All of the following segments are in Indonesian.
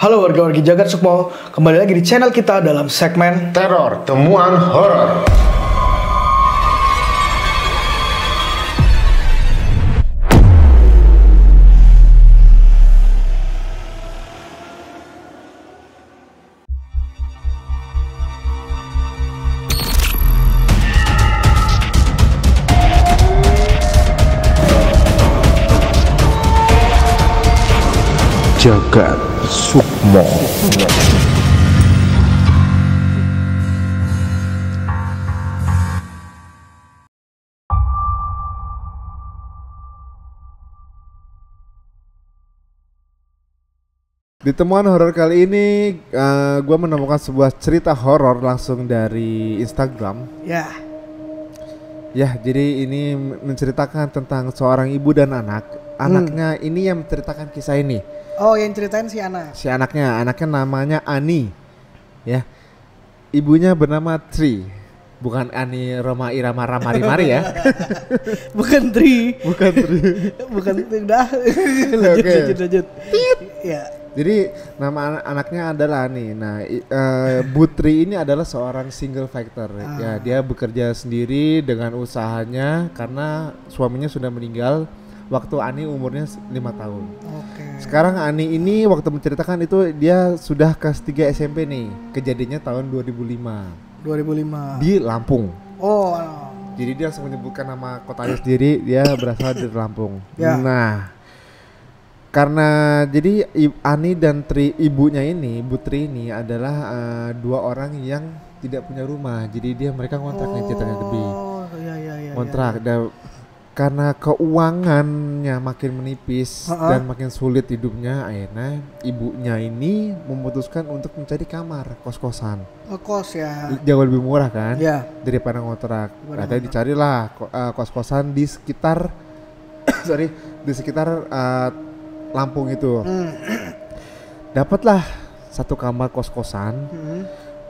Halo warga-wargi Jagat Sukmo, kembali lagi di channel kita dalam segmen Teror Temuan Horor. Jagat Sukmo. Di temuan horor kali ini, gue menemukan sebuah cerita horor langsung dari Instagram. Ya, jadi ini menceritakan tentang seorang ibu dan anak. Anaknya ini yang menceritakan kisah ini. Oh, yang ceritain si anak. Si anaknya namanya Ani. Ya. Ibunya bernama Tri. Bukan Ani Roma Irama Ramari ya. Bukan Tri. Bukan Tri. Bukan udah. Lanjut. Ya. Jadi nama anaknya adalah Ani. Nah, Bu Tri ini adalah seorang single factor. Ya, dia bekerja sendiri dengan usahanya karena suaminya sudah meninggal waktu Ani umurnya 5 tahun. Sekarang Ani ini waktu menceritakan itu dia sudah kelas 3 SMP nih. Kejadiannya tahun 2005. Di Lampung. Oh. Jadi dia langsung menyebutkan nama kotanya sendiri, dia berasal dari Lampung. Ya. Nah, karena jadi Ani dan ibunya ini, Bu Tri ini adalah dua orang yang tidak punya rumah. Jadi mereka ngontrak nih ceritanya lebih. Iya. Kontrak. Dan karena keuangannya makin menipis dan makin sulit hidupnya, akhirnya ibunya ini memutuskan untuk mencari kamar kos-kosan. Kos ya. Jauh lebih murah kan? Ya. Daripada ngontrak. Akhirnya dicarilah kos-kosan di sekitar Lampung itu. Dapatlah satu kamar kos-kosan.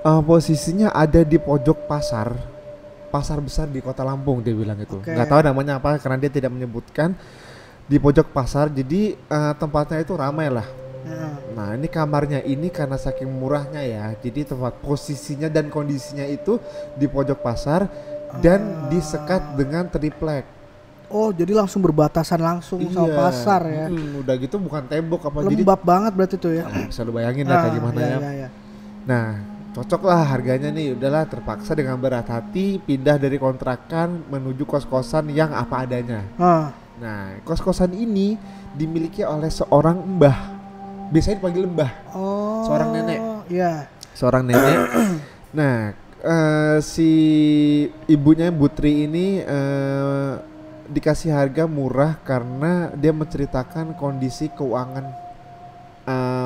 Posisinya ada di pojok pasar besar di kota Lampung, dia bilang itu. Nggak tahu namanya apa karena dia tidak menyebutkan. Di pojok pasar, jadi tempatnya itu ramai lah. Nah, ini kamarnya ini karena saking murahnya ya, jadi tempat posisinya dan kondisinya itu di pojok pasar dan disekat dengan triplek. Oh, jadi langsung berbatasan langsung sama pasar ya. Udah gitu bukan tembok apa, lembab banget berarti tuh ya. Bisa lu bayangin lah kayak gimana ya. Nah, cocok lah harganya nih, udahlah terpaksa dengan berat hati pindah dari kontrakan menuju kos-kosan yang apa adanya. Nah, kos-kosan ini dimiliki oleh seorang mbah, biasanya dipanggil mbah, seorang nenek. Iya. Seorang nenek. Nah, si ibunya Bu Tri ini dikasih harga murah karena dia menceritakan kondisi keuangan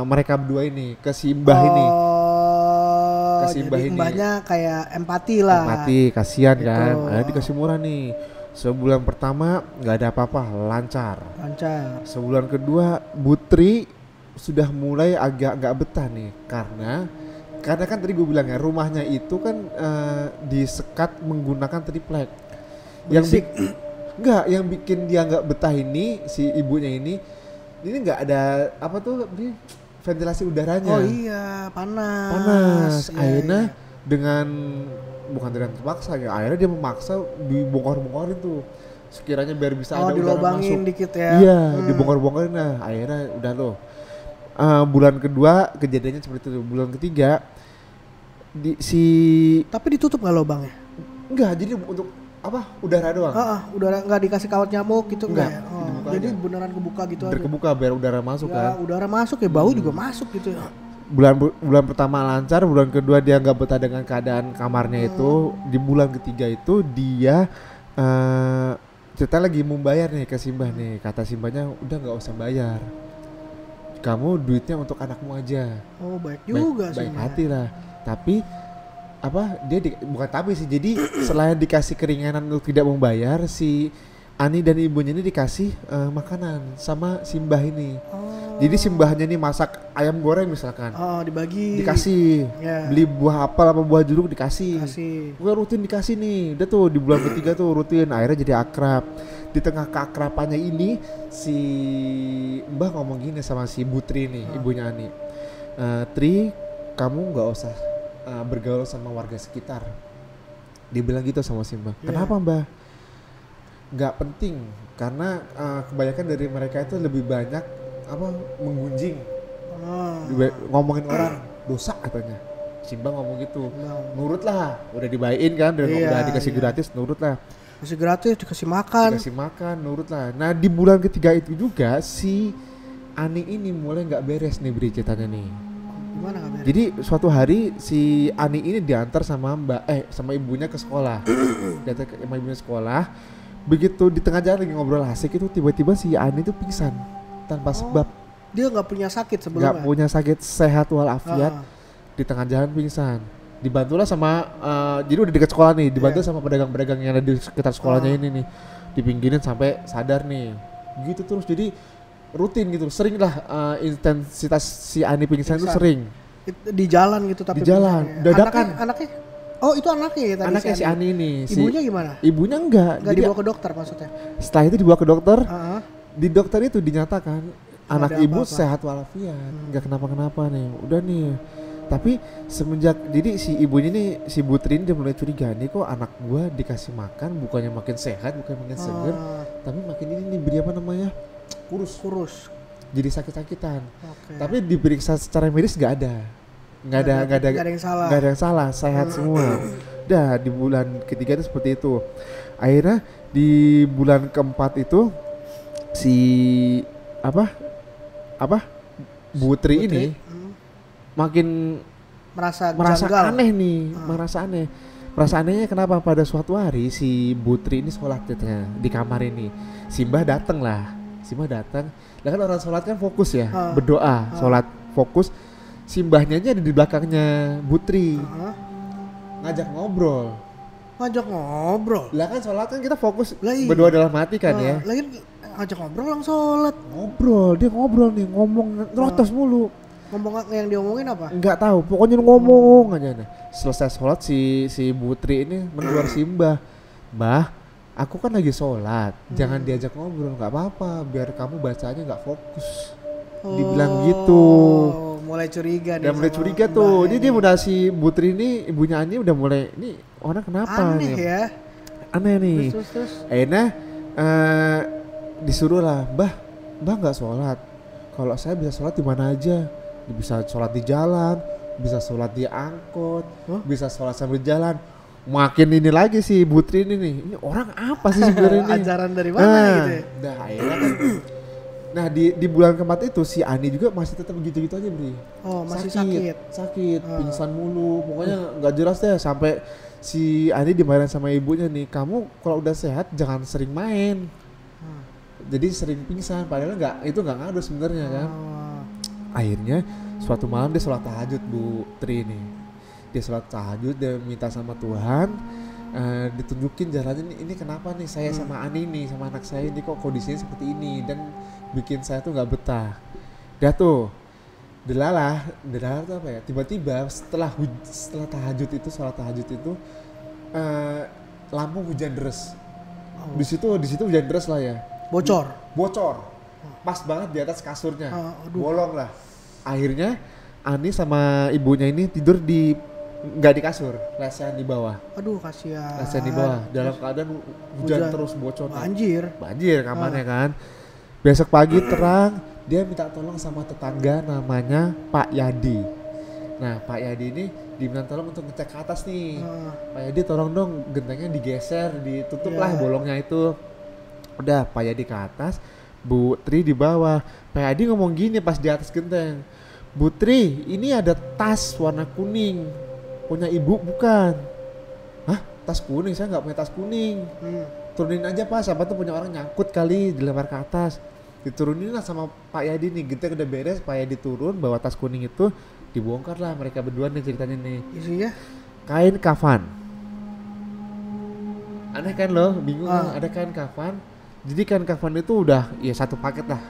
mereka berdua ini ke si mbah ini. Jadi mbahnya kayak empati lah. Empati, kasihan gitu. Kan. Akhirnya dikasih murah nih. Sebulan pertama nggak ada apa-apa, lancar. Sebulan kedua Bu Tri sudah mulai agak nggak betah nih karena kan tadi gue bilang ya, rumahnya itu kan disekat menggunakan triplek. Yang bikin dia nggak betah ini, si ibunya ini nggak ada apa tuh ventilasi udaranya. Oh iya, panas. Akhirnya bukan dengan terpaksa ya, akhirnya dia memaksa dibongkar-bongkarin tuh sekiranya biar bisa ada udara masuk dikit ya. Iya, dibongkar-bongkarin. Nah, akhirnya udah loh. Bulan kedua kejadiannya seperti itu. Bulan ketiga tapi ditutup nggak lubangnya? Enggak, jadi untuk apa? Udara doang. Udara, nggak dikasih kawat nyamuk gitu enggak ya? Jadi beneran kebuka gitu aja. Terkebuka biar udara masuk kan. Udara masuk ya, bau juga masuk gitu ya. Bulan pertama lancar, bulan kedua dia nggak betah dengan keadaan kamarnya itu. Di bulan ketiga itu dia cerita lagi mau bayar nih ke Simbah nih. Kata Simbahnya udah nggak usah bayar. Kamu duitnya untuk anakmu aja. Oh, baik juga sih. Baik hati lah. Tapi jadi selain dikasih keringanan untuk tidak membayar, si Ani dan ibunya ini dikasih makanan sama Simbah ini. Jadi Simbahnya ini masak ayam goreng misalkan. Dibagi. Dikasih. Beli buah apel apa buah jeruk dikasih. Gue rutin dikasih nih. Udah tuh di bulan ketiga tuh rutin. Akhirnya jadi akrab. Di tengah keakrapannya ini si Mbah ngomong gini sama si Bu Tri nih, ibunya Ani. Tri, kamu nggak usah bergaul sama warga sekitar. Dia bilang gitu sama Simba. Kenapa Mbah? Nggak penting, karena kebanyakan dari mereka itu lebih banyak menggunjing, ngomongin orang, dosa katanya. Simba ngomong gitu. Nurut lah, udah dibayain kan, udah dikasih gratis, nurut lah. Masih gratis, dikasih makan, nurut lah. Nah di bulan ketiga itu juga si Ani ini mulai nggak beres nih Bri ceritanya nih. Gimana gak beres? Jadi suatu hari si Ani ini diantar sama sama ibunya ke sekolah. Diantar sama ibunya sekolah. Begitu di tengah jalan lagi ngobrol asik itu tiba-tiba si Ani itu pingsan tanpa sebab. Dia nggak punya sakit sebelumnya. Nggak punya sakit, sehat walafiat. Di tengah jalan pingsan. Dibantulah sama jadi udah dekat sekolah nih, dibantu sama pedagang-pedagang yang ada di sekitar sekolahnya ini nih. Dipinggirin sampai sadar nih. Gitu terus, jadi rutin gitu, sering lah intensitas si Ani pingsan itu sering. Di jalan gitu tapi di jalan, dadakan. Anaknya? Oh itu anaknya ya tadi. Anaknya si Ani ini. Ibunya gimana? Ibunya enggak dibawa ke dokter maksudnya? Setelah itu dibawa ke dokter, di dokter itu dinyatakan anak ibu sehat walafiat, enggak kenapa-kenapa nih, udah nih. Tapi semenjak jadi si ibunya nih, si Butri ini dia mulai curiga nih, kok anak gua dikasih makan bukannya makin sehat, bukan makin seger, tapi makin ini nih beri apa namanya, kurus, jadi sakit-sakitan. Tapi diperiksa secara medis nggak ada yang salah, sehat semua. Dah di bulan ketiga itu seperti itu. Akhirnya di bulan keempat itu si Butri ini makin merasa aneh nih, merasa anehnya kenapa? Pada suatu hari si Butri ini sholat di kamar ini, Simba datang. Lah kan orang sholat kan fokus ya, berdoa, sholat fokus. Simbahnya aja ada di belakangnya Butri, ngajak ngobrol. Lah kan sholat kan kita fokus berdoa dalam hati kan ya. Lagi ngajak ngobrol langsung sholat. Dia ngobrol nih, ngomong nerotos mulu. Ngomong yang diomongin apa? Enggak tahu, pokoknya ngomong aja nih. Selesai sholat si Butri ini menegur Simba, Mbah, aku kan lagi sholat, jangan diajak ngobrol, nggak apa-apa, biar kamu bacanya nggak fokus. Dibilang gitu. Mulai curiga dia. Mulai curiga tuh. Jadi dia udah si Butri ini, ibunya Ani udah mulai, ini orang kenapa aneh nih? Ya? Aneh nih. Terus. Akhirnya disuruh lah, Mbah nggak sholat. Kalau saya bisa sholat di mana aja. Bisa sholat di jalan, bisa sholat di angkot, bisa sholat sambil jalan. Makin ini lagi si Butri ini orang apa sih sebenarnya ini? Ajaran dari mana gitu ya? Akhirnya kan. Nah di bulan keempat itu si Ani juga masih tetap begitu-gitu aja Bri. Masih sakit, pingsan mulu, pokoknya nggak jelas deh. Sampai si Ani dimarahin sama ibunya nih, kamu kalau udah sehat jangan sering main. Jadi sering pingsan, padahal itu nggak ngaruh sebenarnya kan. Akhirnya suatu malam dia sholat tahajud Butri ini. Dia sholat tahajud, dia minta sama Tuhan ditunjukin jalannya ini kenapa nih saya sama Ani nih, sama anak saya ini kok kondisinya seperti ini dan bikin saya tuh nggak betah. Dia tuh delalah tuh apa ya? Tiba-tiba setelah sholat tahajud itu lampu hujan deras. Di situ hujan deras lah ya. Bocor. Pas banget di atas kasurnya. Bolong lah. Akhirnya Ani sama ibunya ini tidur nggak di kasur, lesehan di bawah. Aduh kasihan. Lesehan di bawah dalam keadaan hujan terus bocor. Banjir kamarnya kan. Besok pagi terang, dia minta tolong sama tetangga namanya Pak Yadi. Nah Pak Yadi ini diminta tolong untuk ngecek ke atas nih. Pak Yadi tolong dong gentengnya digeser, ditutup lah bolongnya itu. Udah Pak Yadi ke atas, Butri di bawah. Pak Yadi ngomong gini pas di atas genteng, Butri ini ada tas warna kuning, punya ibu bukan? Hah? Tas kuning? Saya nggak punya tas kuning. Turunin aja Pak, siapa tuh punya orang nyangkut kali, dilempar ke atas. Diturunin lah sama Pak Yadi nih, genteng udah beres, Pak Yadi turun bawa tas kuning itu, dibongkar lah mereka berdua nih ceritanya nih. Isinya? Kain kafan. Aneh kan loh, bingung kan? Ada kain kafan. Jadi kain kafan itu udah ya satu paket lah,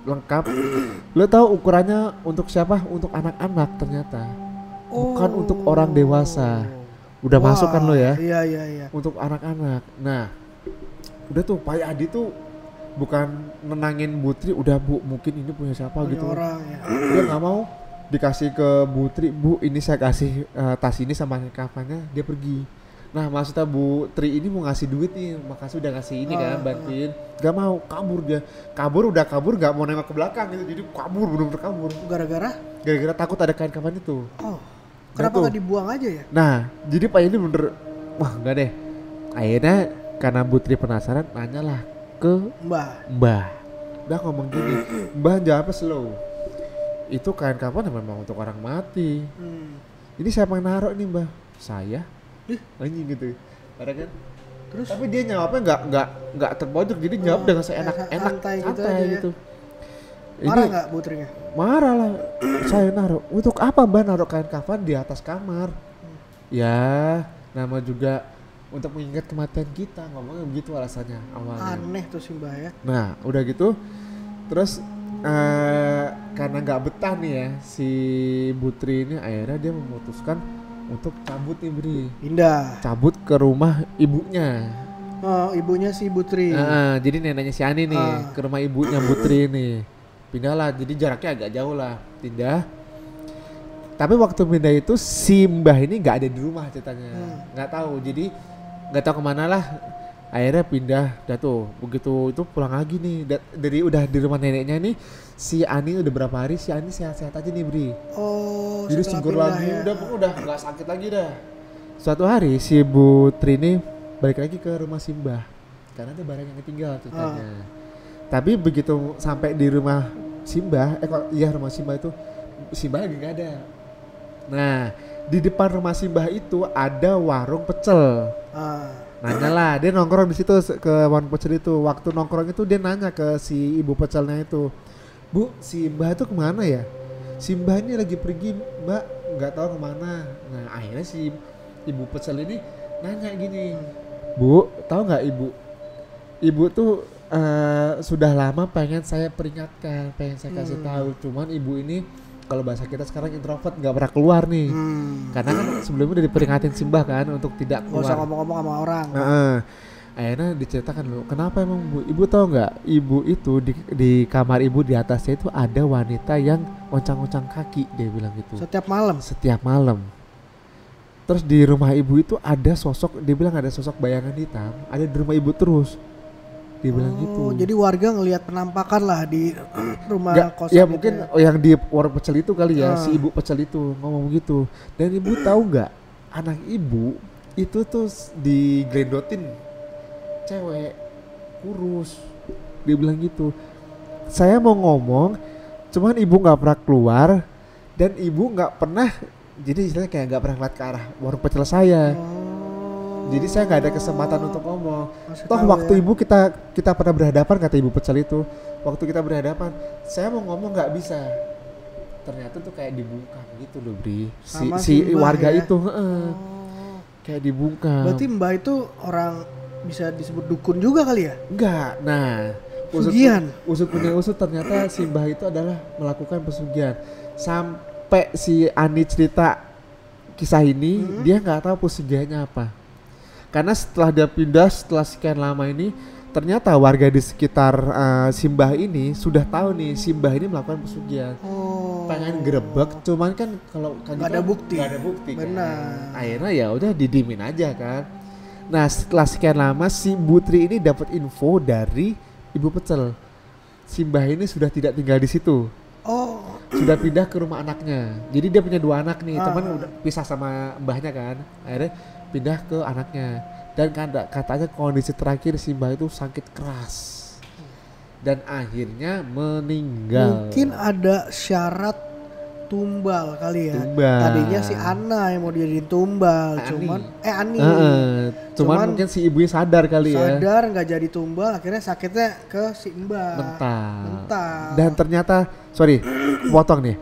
lengkap. Lo tahu ukurannya untuk siapa? Untuk anak-anak ternyata, bukan untuk orang dewasa. Udah masuk kan lo ya? Iya. Untuk anak-anak. Nah, udah tuh Pak Yadi tuh bukan nenangin Butri, udah Bu mungkin ini punya siapa punya gitu. Orang ya. Dia nggak mau dikasih ke Bu Tri, Bu ini saya kasih tas ini sama kafannya, dia pergi. Nah maksudnya Bu Tri ini mau ngasih duit nih, makasih udah ngasih ini kan, bantuin. Gak mau, kabur dia. Udah kabur gak mau nengok ke belakang gitu, jadi kabur, bener-bener kabur. Gara-gara takut ada kain kafan itu. Oh, kenapa gak dibuang aja ya? Nah, jadi Pak ini bener, wah enggak deh. Akhirnya karena Bu Tri penasaran, nanyalah ke Mbah. Udah ngomong gini, Mbah jawabnya slow. Itu kain kafan memang untuk orang mati. Ini siapa yang naruh nih Mbah? Saya. Anjing gitu. Ada kan? Terus? Tapi dia jawabnya nggak terpojok, jadi jawab dengan seenak-enak, santai gitu. Marah nggak Bu Trinya? Marah lah. Saya naruh. Untuk apa Mbah naruh kain kafan di atas kamar? Ya, nama juga untuk mengingat kematian kita, ngomongnya begitu alasannya awalnya. Aneh tuh si Mbah ya. Nah, udah gitu, terus karena nggak betah nih ya si Bu Tri ini, akhirnya dia memutuskan untuk cabut nih Bri. Pindah. Cabut ke rumah ibunya. Oh, ibunya si Bu Tri. Jadi neneknya si Ani nih ke rumah ibunya Bu Tri nih. Pindahlah, jadi jaraknya agak jauh lah. Pindah. Tapi waktu pindah itu si Mbah ini nggak ada di rumah ceritanya. Nggak tahu, jadi nggak tahu kemana lah. Akhirnya pindah, dah tuh begitu itu pulang lagi nih dari udah di rumah neneknya nih, si Ani udah berapa hari si Ani sehat-sehat aja nih Bri. Oh, jadi seger lagi ya. udah nggak sakit lagi dah. Suatu hari si Bu Tri ini balik lagi ke rumah Simbah karena ada barang yang ketinggal ceritanya. Tapi begitu sampai di rumah Simbah, rumah Simbah itu Simbah lagi nggak ada. Nah di depan rumah Simbah itu ada warung pecel. Nanya lah, dia nongkrong di situ ke warung pecel itu. Waktu nongkrong itu dia nanya ke si ibu pecelnya itu, Bu, si Mbah itu kemana ya? Si Mbah ini lagi pergi Mbak, nggak tahu kemana. Nah akhirnya si ibu pecel ini nanya gini, Bu, tahu nggak Ibu tuh sudah lama pengen saya peringatkan, pengen saya kasih tahu. Cuman ibu ini kalau bahasa kita sekarang introvert, nggak pernah keluar nih. Karena kan sebelumnya udah diperingatin Simbah kan untuk tidak keluar. Gak usah ngomong-ngomong sama orang. Akhirnya diceritakan loh, kenapa emang Bu? Ibu tahu nggak? Ibu itu di kamar ibu di atasnya itu ada wanita yang oncang-oncang kaki, dia bilang gitu. Setiap malam. Terus di rumah ibu itu ada sosok, dia bilang ada sosok bayangan hitam, ada di rumah ibu terus. Dia bilang gitu. Jadi warga ngelihat penampakan lah di rumah kosan. Ya mungkin yang di warung pecel itu kali ya, si ibu pecel itu ngomong gitu. Dan ibu tahu nggak, anak ibu itu tuh diglendotin cewek kurus. Dia bilang gitu. Saya mau ngomong, cuman ibu nggak pernah keluar dan ibu nggak pernah, jadi istilahnya kayak nggak pernah ngeliat ke arah warung pecel saya. Jadi saya nggak ada kesempatan untuk ngomong. Toh waktu ibu kita pernah berhadapan, kata ibu pecel itu. Waktu kita berhadapan, saya mau ngomong nggak bisa. Ternyata tuh kayak dibungkam gitu loh Bri. Si warga ya? Itu kayak dibungkam. Berarti Mbah itu orang bisa disebut dukun juga kali ya? Enggak. Nah, usut ternyata si Mbah itu adalah melakukan pesugihan. Sampai si Ani cerita kisah ini, dia nggak tahu pesugihannya apa. Karena setelah dia pindah, setelah sekian lama ini, ternyata warga di sekitar Simbah ini sudah tahu nih Simbah ini melakukan pesugihan. Pengen gerebek, cuman kan kalau nggak ada bukti. Benar. Kan. Akhirnya ya udah didimin aja kan. Nah setelah sekian lama si Bu Tri ini dapat info dari ibu pecel. Simbah ini sudah tidak tinggal di situ. Sudah pindah ke rumah anaknya. Jadi dia punya 2 anak nih, teman udah pisah sama mbahnya kan. Akhirnya pindah ke anaknya. Dan katanya kondisi terakhir Simbah itu sakit keras. Dan akhirnya meninggal. Mungkin ada syarat tumbal kali ya. Tadinya si Ana yang mau dijadiin tumbal, Ani. Cuman mungkin si ibunya sadar kali ya. Sadar nggak jadi tumbal, akhirnya sakitnya ke si Mbah. Mental. Dan ternyata, potong nih.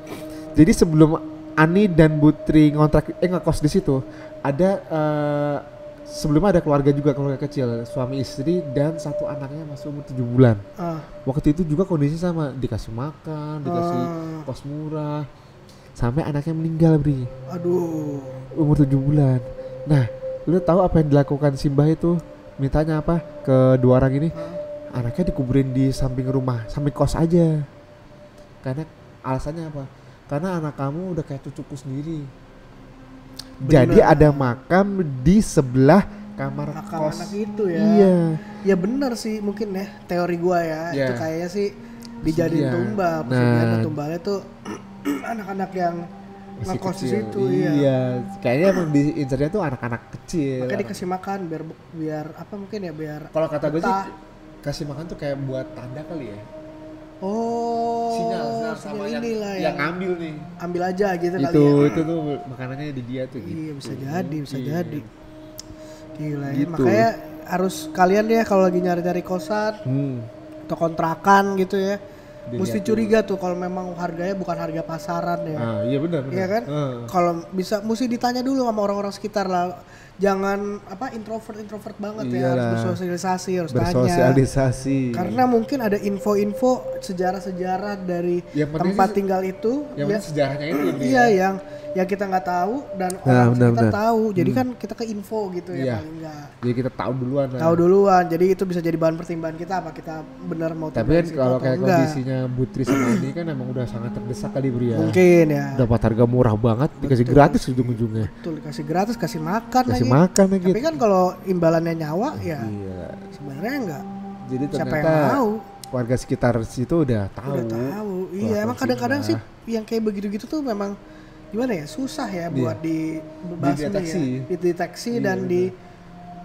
Jadi sebelum Ani dan Bu Tri ngekos di situ, ada sebelumnya ada keluarga kecil, suami istri dan 1 anaknya masih umur 7 bulan. Waktu itu juga kondisi sama, dikasih makan, dikasih kos murah, sampai anaknya meninggal Bri. Aduh. Umur 7 bulan. Nah, lu tahu apa yang dilakukan Simbah itu? Mintanya apa ke 2 orang ini? Anaknya dikuburin di samping rumah, samping kos aja. Karena alasannya apa? karena anak kamu udah kayak cucuku sendiri. Bener. Jadi ada makam di sebelah kamar makam kos. Anak itu ya. Iya. Ya benar sih mungkin ya teori gua ya. Itu kayaknya sih dijadiin tumbal. Pesugihan tumbalnya tuh anak-anak yang ngekos di situ. Iya. Kayaknya emang di insertnya tuh anak-anak kecil. Makanya dikasih makan biar apa mungkin ya biar. Kalau kata gue sih kasih makan tuh kayak buat tanda kali ya. Oh, sinyal sama yang ngambil nih. Ambil aja gitu kali ya. Itu tuh makanannya di dia tuh gitu. Iya bisa jadi. Gila ya. Gitu. Makanya harus kalian ya kalau lagi nyari-nyari kosan atau kontrakan gitu ya. Mesti curiga tuh kalau memang harganya bukan harga pasaran ya. Iya benar. Iya kan? Kalau bisa mesti ditanya dulu sama orang-orang sekitar lah. Jangan introvert banget. Iyalah. Ya, harus bersosialisasi, harus tanya. Karena mungkin ada info-info sejarah-sejarah dari tempat tinggal itu. Yang sejarahnya itu. Iya, yang kita nggak tahu dan orang sekitar tahu. Jadi kan kita ke info gitu ya paling nggak. Jadi kita tahu duluan. Jadi itu bisa jadi bahan pertimbangan kita apa kita benar mau. Tapi kan kalau kayak kondisinya Putri sama ini kan emang udah sangat terdesak kali Bri ya. Mungkin ya. Dapat harga murah banget, dikasih gratis ujung-ujungnya. Betul, dikasih gratis, kasih makan lagi. Tapi kan kalau imbalannya nyawa ya sebenarnya enggak. Jadi siapa yang mau? Warga sekitar situ udah tahu. Iya, emang kadang-kadang sih yang kayak begitu-gitu tuh memang gimana ya, susah ya buat dideteksi dan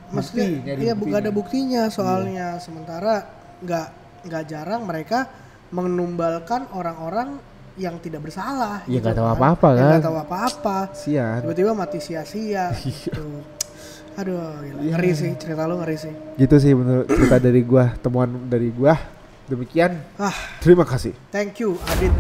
maksudnya bukan ada buktinya soalnya. Sementara nggak jarang mereka menumbalkan orang-orang yang tidak bersalah. Ya nggak tahu apa-apa kan? Nggak tahu apa-apa. Tiba-tiba mati sia-sia. Gitu. Aduh, ngeri sih, cerita lu ngeri sih. Gitu sih menurut cerita dari gua, temuan dari gua. Demikian. Terima kasih. Thank you, Adit.